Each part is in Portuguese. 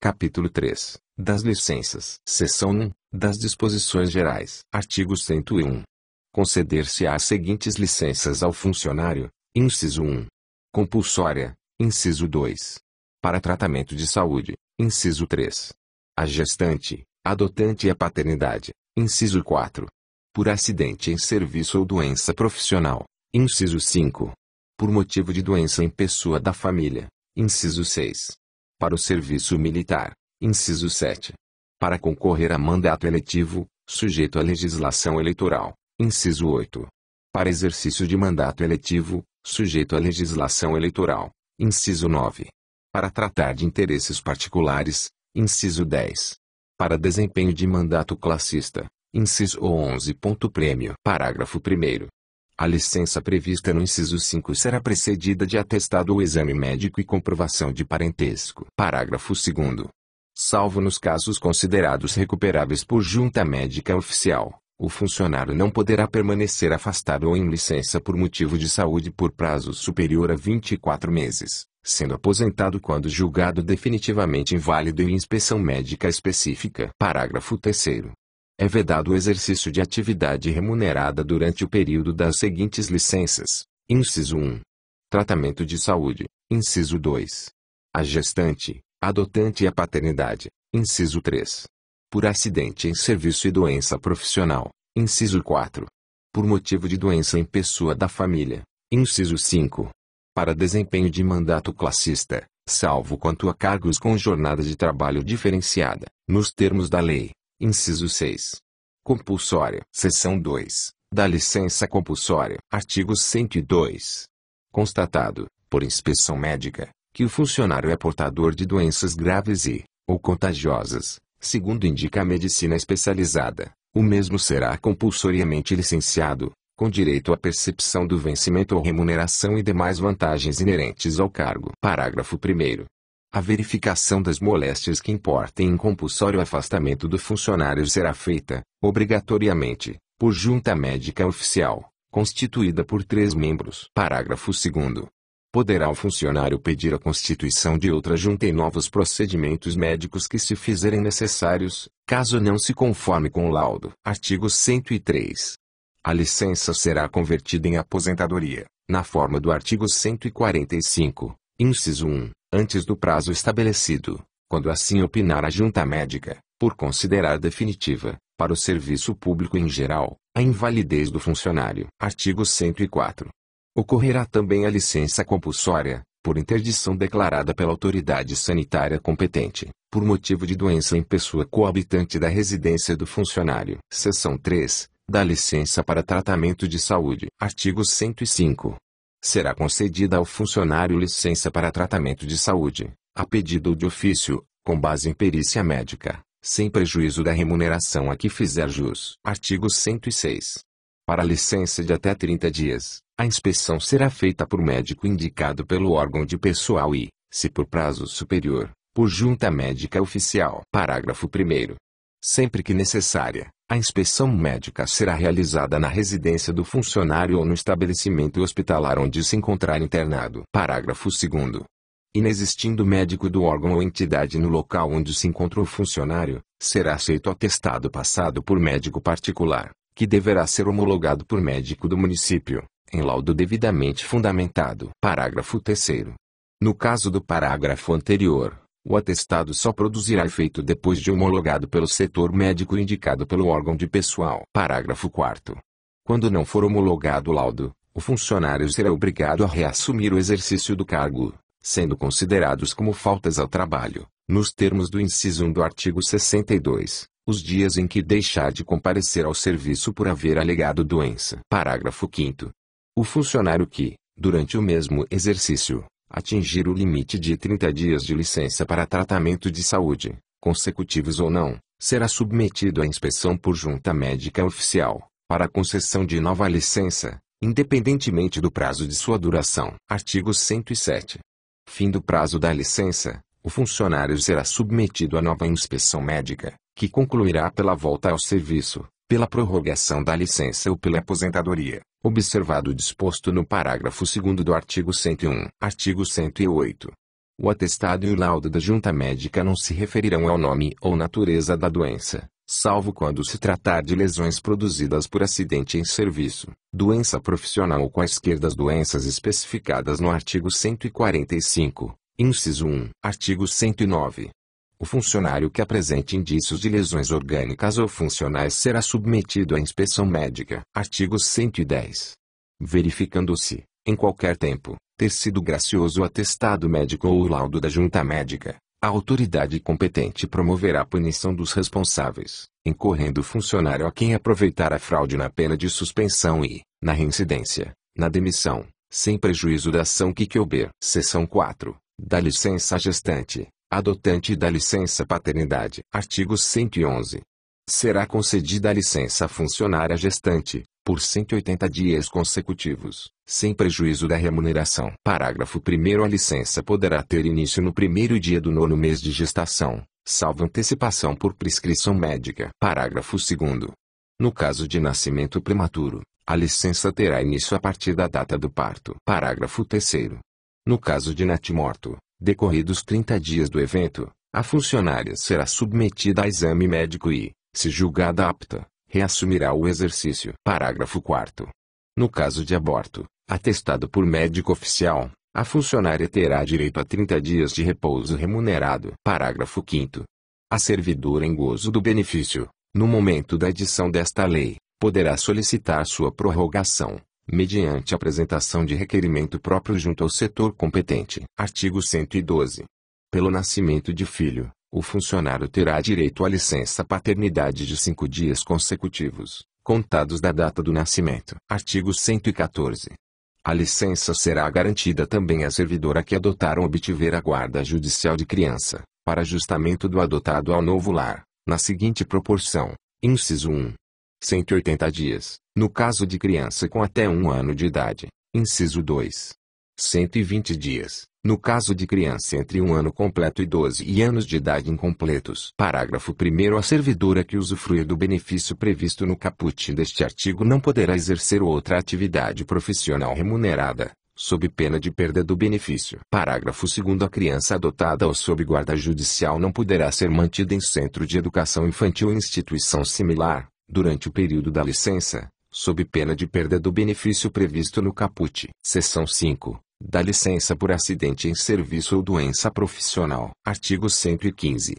Capítulo 3. Das licenças. Seção 1. Das disposições gerais. Artigo 101. Conceder-se-á as seguintes licenças ao funcionário. Inciso 1. Compulsória. Inciso 2. Para tratamento de saúde. Inciso 3. A gestante, adotante e a paternidade. Inciso 4. Por acidente em serviço ou doença profissional. Inciso 5. Por motivo de doença em pessoa da família. Inciso 6. Para o serviço militar. Inciso 7. Para concorrer a mandato eletivo, sujeito à legislação eleitoral. Inciso 8. Para exercício de mandato eletivo, sujeito à legislação eleitoral. Inciso 9. Para tratar de interesses particulares. Inciso 10. Para desempenho de mandato classista. Inciso 11. Prêmio. Parágrafo 1º. A licença prevista no inciso 5 será precedida de atestado ou exame médico e comprovação de parentesco. Parágrafo 2º. Salvo nos casos considerados recuperáveis por junta médica oficial, o funcionário não poderá permanecer afastado ou em licença por motivo de saúde por prazo superior a 24 meses, sendo aposentado quando julgado definitivamente inválido em inspeção médica específica. Parágrafo 3º. É vedado o exercício de atividade remunerada durante o período das seguintes licenças. Inciso 1. Tratamento de saúde. Inciso 2. A gestante, adotante e a paternidade. Inciso 3. Por acidente em serviço e doença profissional. Inciso 4. Por motivo de doença em pessoa da família. Inciso 5. Para desempenho de mandato classista, salvo quanto a cargos com jornada de trabalho diferenciada, nos termos da lei. Inciso 6. Compulsória. Seção 2. Da licença compulsória. Artigo 102. Constatado, por inspeção médica, que o funcionário é portador de doenças graves ou contagiosas, segundo indica a medicina especializada, o mesmo será compulsoriamente licenciado, com direito à percepção do vencimento ou remuneração e demais vantagens inerentes ao cargo. Parágrafo 1º. A verificação das moléstias que importem em compulsório afastamento do funcionário será feita, obrigatoriamente, por junta médica oficial, constituída por 3 membros. Parágrafo 2º. Poderá o funcionário pedir a constituição de outra junta em novos procedimentos médicos que se fizerem necessários, caso não se conforme com o laudo. Artigo 103. A licença será convertida em aposentadoria, na forma do artigo 145, inciso 1. Antes do prazo estabelecido, quando assim opinar a junta médica, por considerar definitiva, para o serviço público em geral, a invalidez do funcionário. Artigo 104. Ocorrerá também a licença compulsória, por interdição declarada pela autoridade sanitária competente, por motivo de doença em pessoa coabitante da residência do funcionário. Seção 3. Da licença para tratamento de saúde. Artigo 105. Será concedida ao funcionário licença para tratamento de saúde, a pedido ou de ofício, com base em perícia médica, sem prejuízo da remuneração a que fizer jus. Artigo 106. Para licença de até 30 dias, a inspeção será feita por médico indicado pelo órgão de pessoal e, se por prazo superior, por junta médica oficial. Parágrafo 1º. Sempre que necessária, a inspeção médica será realizada na residência do funcionário ou no estabelecimento hospitalar onde se encontrar internado. Parágrafo 2º. Inexistindo médico do órgão ou entidade no local onde se encontra o funcionário, será aceito atestado passado por médico particular, que deverá ser homologado por médico do município, em laudo devidamente fundamentado. Parágrafo 3º. No caso do parágrafo anterior, o atestado só produzirá efeito depois de homologado pelo setor médico indicado pelo órgão de pessoal. Parágrafo 4º. Quando não for homologado o laudo, o funcionário será obrigado a reassumir o exercício do cargo, sendo considerados como faltas ao trabalho, nos termos do inciso 1 do artigo 62, os dias em que deixar de comparecer ao serviço por haver alegado doença. Parágrafo 5º. O funcionário que, durante o mesmo exercício, atingir o limite de 30 dias de licença para tratamento de saúde, consecutivos ou não, será submetido à inspeção por junta médica oficial, para a concessão de nova licença, independentemente do prazo de sua duração. Artigo 107. Fim do prazo da licença, o funcionário será submetido a nova inspeção médica, que concluirá pela volta ao serviço, pela prorrogação da licença ou pela aposentadoria, observado o disposto no parágrafo 2º do artigo 101. Artigo 108. O atestado e o laudo da junta médica não se referirão ao nome ou natureza da doença, salvo quando se tratar de lesões produzidas por acidente em serviço, doença profissional ou quaisquer das doenças especificadas no artigo 145, inciso 1. Artigo 109. O funcionário que apresente indícios de lesões orgânicas ou funcionais será submetido à inspeção médica. Artigo 110. Verificando-se, em qualquer tempo, ter sido gracioso o atestado médico ou o laudo da junta médica, a autoridade competente promoverá a punição dos responsáveis, incorrendo o funcionário a quem aproveitar a fraude na pena de suspensão e, na reincidência, na demissão, sem prejuízo da ação que couber. Seção 4. Da licença gestante, adotante e da licença paternidade. Artigo 111. Será concedida a licença funcionária gestante, por 180 dias consecutivos, sem prejuízo da remuneração. Parágrafo 1º. A licença poderá ter início no primeiro dia do 9º mês de gestação, salvo antecipação por prescrição médica. Parágrafo 2º. No caso de nascimento prematuro, a licença terá início a partir da data do parto. Parágrafo 3º. No caso de natimorto, decorridos 30 dias do evento, a funcionária será submetida a exame médico e, se julgada apta, reassumirá o exercício. Parágrafo 4º. No caso de aborto, atestado por médico oficial, a funcionária terá direito a 30 dias de repouso remunerado. Parágrafo 5º. A servidora em gozo do benefício, no momento da edição desta lei, poderá solicitar sua prorrogação, mediante apresentação de requerimento próprio junto ao setor competente. Artigo 112. Pelo nascimento de filho, o funcionário terá direito à licença paternidade de 5 dias consecutivos, contados da data do nascimento. Artigo 114. A licença será garantida também à servidora que adotar ou obtiver a guarda judicial de criança, para ajustamento do adotado ao novo lar, na seguinte proporção: inciso 1. 180 dias, no caso de criança com até 1 ano de idade. Inciso 2. 120 dias, no caso de criança entre 1 ano completo e 12 anos de idade incompletos. Parágrafo 1º. A servidora que usufruir do benefício previsto no caput deste artigo não poderá exercer outra atividade profissional remunerada, sob pena de perda do benefício. Parágrafo 2º. A criança adotada ou sob guarda judicial não poderá ser mantida em centro de educação infantil ou instituição similar, durante o período da licença, sob pena de perda do benefício previsto no caput. Seção 5. Da licença por acidente em serviço ou doença profissional. Artigo 115.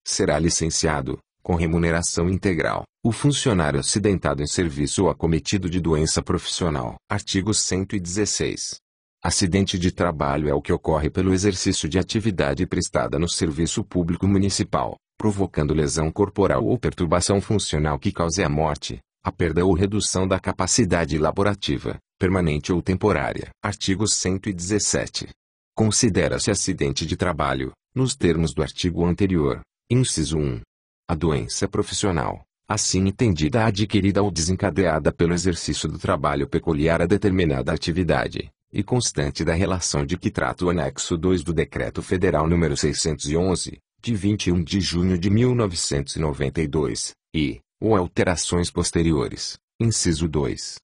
Será licenciado, com remuneração integral, o funcionário acidentado em serviço ou acometido de doença profissional. Artigo 116. Acidente de trabalho é o que ocorre pelo exercício de atividade prestada no serviço público municipal, provocando lesão corporal ou perturbação funcional que cause a morte, a perda ou redução da capacidade laborativa, permanente ou temporária. Artigo 117. Considera-se acidente de trabalho, nos termos do artigo anterior, inciso 1. A doença profissional, assim entendida adquirida ou desencadeada pelo exercício do trabalho peculiar a determinada atividade, e constante da relação de que trata o anexo 2 do Decreto Federal nº 611, de 21 de junho de 1992, e, ou alterações posteriores. Inciso 2.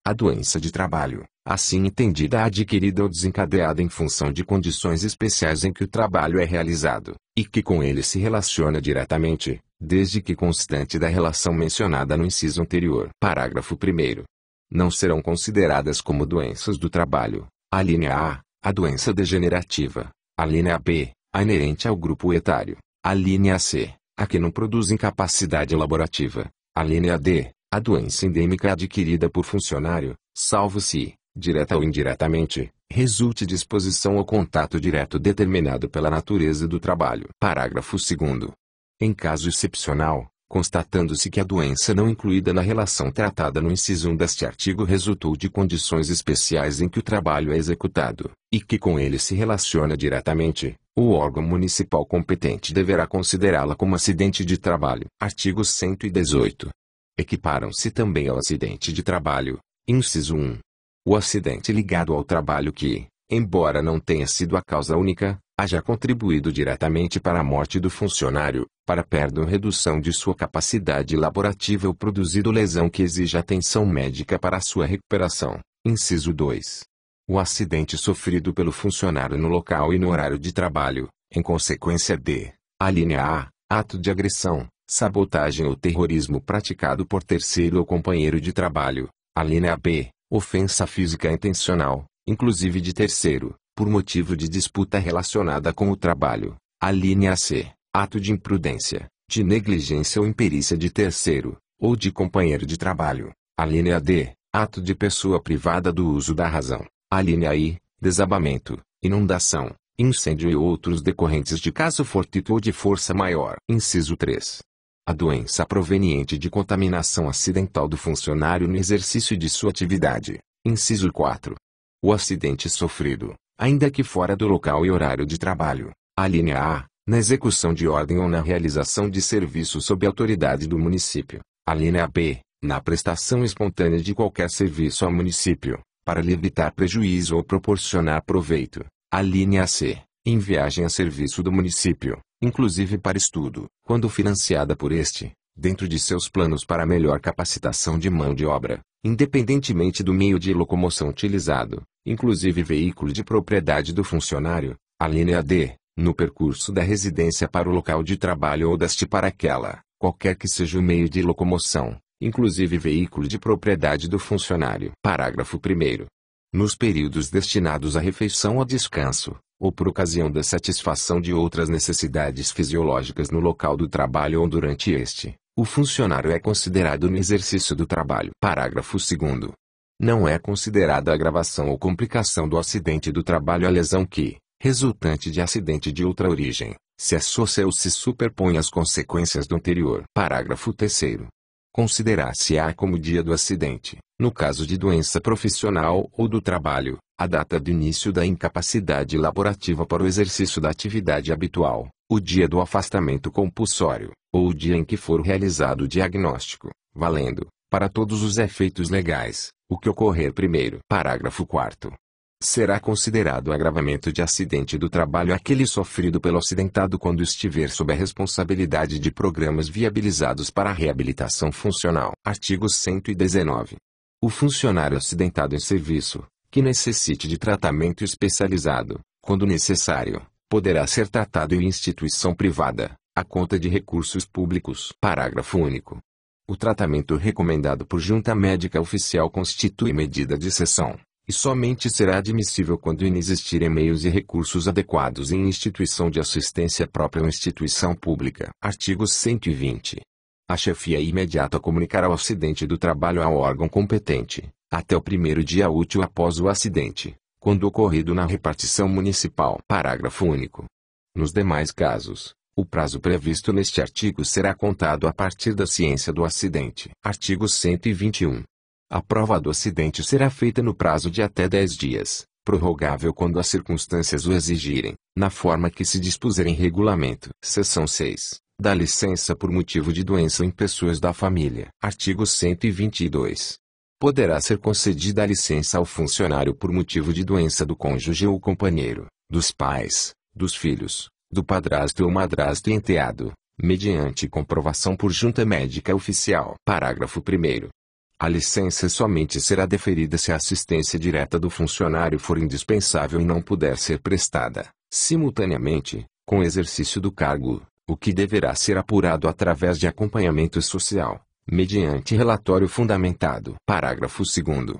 A doença de trabalho, assim entendida adquirida ou desencadeada em função de condições especiais em que o trabalho é realizado, e que com ele se relaciona diretamente, desde que constante da relação mencionada no inciso anterior. Parágrafo 1º. Não serão consideradas como doenças do trabalho: a linha A, a doença degenerativa; a linha B, a inerente ao grupo etário; a linha C, a que não produz incapacidade laborativa; a linha D, a doença endêmica adquirida por funcionário, salvo se, direta ou indiretamente, resulte de exposição ou contato direto determinado pela natureza do trabalho. Parágrafo 2º. Em caso excepcional, constatando-se que a doença não incluída na relação tratada no inciso 1 deste artigo resultou de condições especiais em que o trabalho é executado, e que com ele se relaciona diretamente, o órgão municipal competente deverá considerá-la como acidente de trabalho. Artigo 118. Equiparam-se também ao acidente de trabalho, inciso 1. O acidente ligado ao trabalho que, embora não tenha sido a causa única, haja contribuído diretamente para a morte do funcionário, para perda ou redução de sua capacidade laborativa ou produzido lesão que exija atenção médica para sua recuperação. Inciso 2. O acidente sofrido pelo funcionário no local e no horário de trabalho, em consequência de: a linha A, ato de agressão, sabotagem ou terrorismo praticado por terceiro ou companheiro de trabalho; a linha B, ofensa física intencional, inclusive de terceiro, por motivo de disputa relacionada com o trabalho; a linha C, ato de imprudência, de negligência ou imperícia de terceiro, ou de companheiro de trabalho; a linha D, ato de pessoa privada do uso da razão; a linha I, desabamento, inundação, incêndio e outros decorrentes de caso fortuito ou de força maior. Inciso 3. A doença proveniente de contaminação acidental do funcionário no exercício de sua atividade. Inciso 4. O acidente sofrido, ainda que fora do local e horário de trabalho. A linha A, na execução de ordem ou na realização de serviço sob autoridade do município. A linha B, na prestação espontânea de qualquer serviço ao município, para lhe evitar prejuízo ou proporcionar proveito. A linha C, em viagem a serviço do município, inclusive para estudo, quando financiada por este, dentro de seus planos para melhor capacitação de mão de obra, independentemente do meio de locomoção utilizado, inclusive veículo de propriedade do funcionário. A linha D, no percurso da residência para o local de trabalho ou deste para aquela, qualquer que seja o meio de locomoção, inclusive veículo de propriedade do funcionário. Parágrafo 1º. Nos períodos destinados à refeição ou descanso, ou por ocasião da satisfação de outras necessidades fisiológicas no local do trabalho ou durante este, o funcionário é considerado no exercício do trabalho. Parágrafo 2º. Não é considerada agravação ou complicação do acidente do trabalho a lesão que, resultante de acidente de outra origem, se associa ou se superpõe às consequências do anterior. Parágrafo 3º. Considerar-se-á como dia do acidente, no caso de doença profissional ou do trabalho, a data do início da incapacidade laborativa para o exercício da atividade habitual, o dia do afastamento compulsório, ou o dia em que for realizado o diagnóstico, valendo, para todos os efeitos legais, o que ocorrer primeiro. Parágrafo 4º. Será considerado agravamento de acidente do trabalho aquele sofrido pelo acidentado quando estiver sob a responsabilidade de programas viabilizados para a reabilitação funcional. Artigo 119. O funcionário acidentado em serviço, que necessite de tratamento especializado, quando necessário, poderá ser tratado em instituição privada, à conta de recursos públicos. Parágrafo único. O tratamento recomendado por junta médica oficial constitui medida de exceção, e somente será admissível quando inexistirem meios e recursos adequados em instituição de assistência própria ou instituição pública. Artigo 120. A chefia imediata comunicará o acidente do trabalho ao órgão competente, até o primeiro dia útil após o acidente, quando ocorrido na repartição municipal. Parágrafo único. Nos demais casos, o prazo previsto neste artigo será contado a partir da ciência do acidente. Artigo 121. A prova do acidente será feita no prazo de até 10 dias, prorrogável quando as circunstâncias o exigirem, na forma que se dispuser em regulamento. Seção 6. Da licença por motivo de doença em pessoas da família. Artigo 122. Poderá ser concedida a licença ao funcionário por motivo de doença do cônjuge ou companheiro, dos pais, dos filhos, do padrasto ou madrasto e enteado, mediante comprovação por junta médica oficial. Parágrafo 1º. A licença somente será deferida se a assistência direta do funcionário for indispensável e não puder ser prestada, simultaneamente, com o exercício do cargo, o que deverá ser apurado através de acompanhamento social, mediante relatório fundamentado. Parágrafo 2º.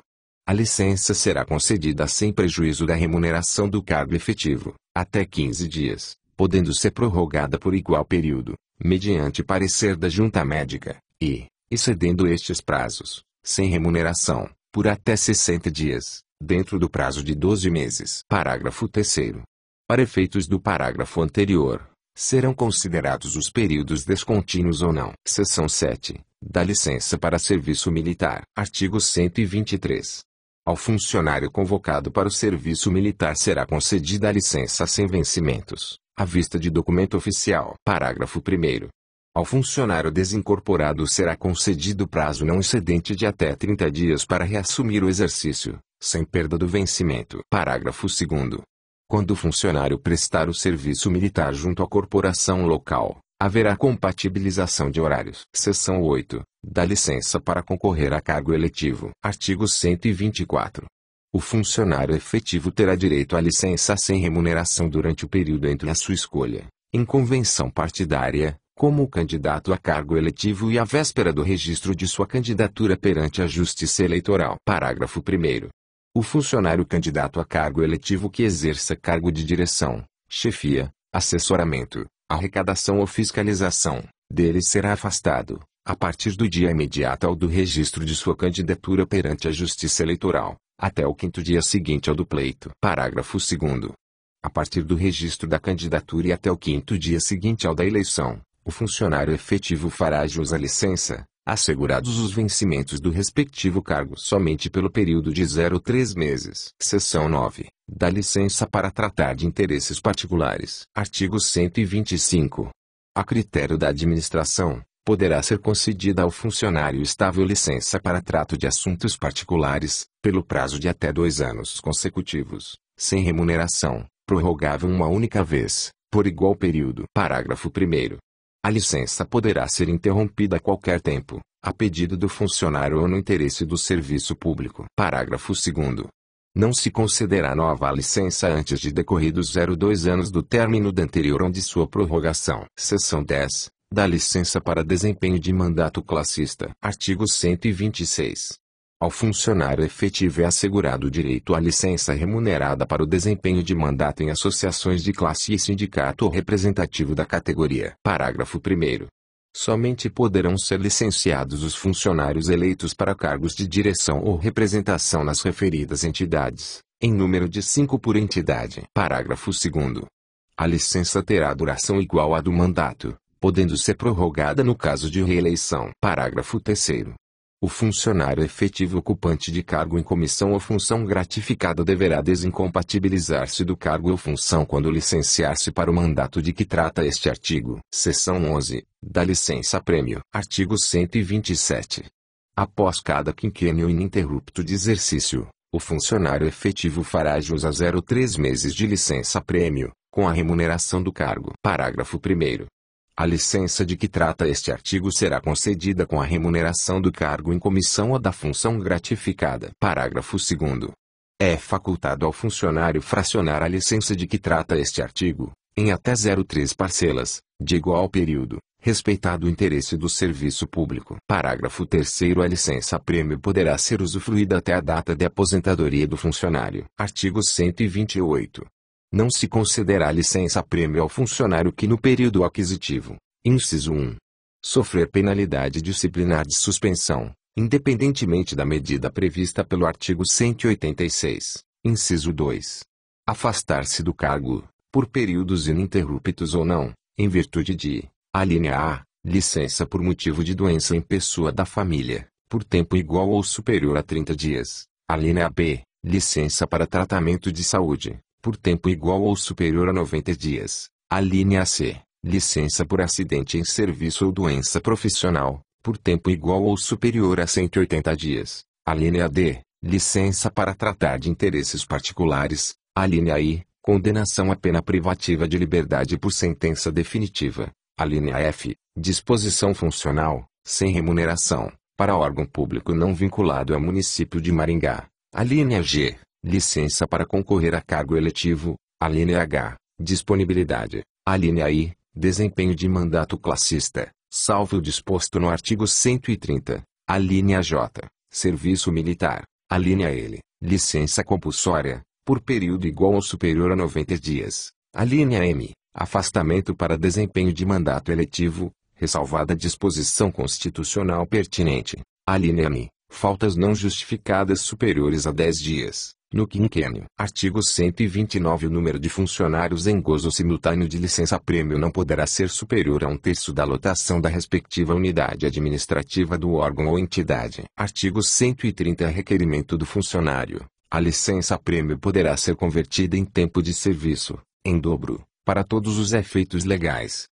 A licença será concedida sem prejuízo da remuneração do cargo efetivo, até 15 dias, podendo ser prorrogada por igual período, mediante parecer da junta médica, e, excedendo estes prazos, sem remuneração, por até 60 dias, dentro do prazo de 12 meses. Parágrafo 3º. Para efeitos do parágrafo anterior, serão considerados os períodos descontínuos ou não. Seção 7. Da licença para serviço militar. Artigo 123. Ao funcionário convocado para o serviço militar será concedida a licença sem vencimentos, à vista de documento oficial. Parágrafo 1º. Ao funcionário desincorporado será concedido prazo não excedente de até 30 dias para reassumir o exercício, sem perda do vencimento. Parágrafo 2º. Quando o funcionário prestar o serviço militar junto à corporação local, haverá compatibilização de horários. Seção 8. Da licença para concorrer a cargo eletivo. Artigo 124. O funcionário efetivo terá direito à licença sem remuneração durante o período entre a sua escolha, em convenção partidária, como o candidato a cargo eletivo e a véspera do registro de sua candidatura perante a Justiça Eleitoral. Parágrafo 1º. O funcionário candidato a cargo eletivo que exerça cargo de direção, chefia, assessoramento, arrecadação ou fiscalização, dele será afastado, a partir do dia imediato ao do registro de sua candidatura perante a Justiça Eleitoral, até o 5º dia seguinte ao do pleito. Parágrafo 2º. A partir do registro da candidatura e até o 5º dia seguinte ao da eleição, o funcionário efetivo fará jus à licença, assegurados os vencimentos do respectivo cargo somente pelo período de 0 a 3 meses. Seção 9. Da licença para tratar de interesses particulares. Artigo 125. A critério da administração, poderá ser concedida ao funcionário estável licença para trato de assuntos particulares, pelo prazo de até 2 anos consecutivos, sem remuneração, prorrogável uma única vez, por igual período. Parágrafo 1º. A licença poderá ser interrompida a qualquer tempo, a pedido do funcionário ou no interesse do serviço público. Parágrafo 2º. Não se concederá nova licença antes de decorridos 2 anos do término da anterior ou de sua prorrogação. Seção 10. Da licença para desempenho de mandato classista. Artigo 126. Ao funcionário efetivo é assegurado o direito à licença remunerada para o desempenho de mandato em associações de classe e sindicato ou representativo da categoria. Parágrafo 1º. Somente poderão ser licenciados os funcionários eleitos para cargos de direção ou representação nas referidas entidades, em número de 5 por entidade. Parágrafo 2º. A licença terá duração igual à do mandato, podendo ser prorrogada no caso de reeleição. Parágrafo 3º. O funcionário efetivo ocupante de cargo em comissão ou função gratificada deverá desincompatibilizar-se do cargo ou função quando licenciar-se para o mandato de que trata este artigo. Seção 11. Da licença-prêmio. Artigo 127. Após cada quinquênio ininterrupto de exercício, o funcionário efetivo fará jus a 0 a 3 meses de licença-prêmio, com a remuneração do cargo. Parágrafo 1º. A licença de que trata este artigo será concedida com a remuneração do cargo em comissão ou da função gratificada. Parágrafo 2º. É facultado ao funcionário fracionar a licença de que trata este artigo, em até 0,3 parcelas, de igual período, respeitado o interesse do serviço público. Parágrafo 3º. A licença-prêmio poderá ser usufruída até a data de aposentadoria do funcionário. Artigo 128. Não se concederá licença-prêmio ao funcionário que no período aquisitivo, inciso 1, sofrer penalidade disciplinar de suspensão, independentemente da medida prevista pelo artigo 186, inciso 2. Afastar-se do cargo, por períodos ininterruptos ou não, em virtude de, alínea A, licença por motivo de doença em pessoa da família, por tempo igual ou superior a 30 dias, alínea B, licença para tratamento de saúde, por tempo igual ou superior a 90 dias. Alínea C. Licença por acidente em serviço ou doença profissional, por tempo igual ou superior a 180 dias. Alínea D. Licença para tratar de interesses particulares. Alínea I. Condenação à pena privativa de liberdade por sentença definitiva. Alínea F. Disposição funcional, sem remuneração, para órgão público não vinculado ao município de Maringá. Alínea G. Licença para concorrer a cargo eletivo. Alínea H. Disponibilidade. Alínea I. Desempenho de mandato classista, salvo o disposto no artigo 130. Alínea J. Serviço militar. Alínea L. Licença compulsória, por período igual ou superior a 90 dias. Alínea M. Afastamento para desempenho de mandato eletivo, ressalvada a disposição constitucional pertinente. Alínea M. Faltas não justificadas superiores a 10 dias. No quinquênio. Artigo 129. O número de funcionários em gozo simultâneo de licença-prêmio não poderá ser superior a 1/3 da lotação da respectiva unidade administrativa do órgão ou entidade. Artigo 130. Requerimento do funcionário. A licença-prêmio poderá ser convertida em tempo de serviço, em dobro, para todos os efeitos legais,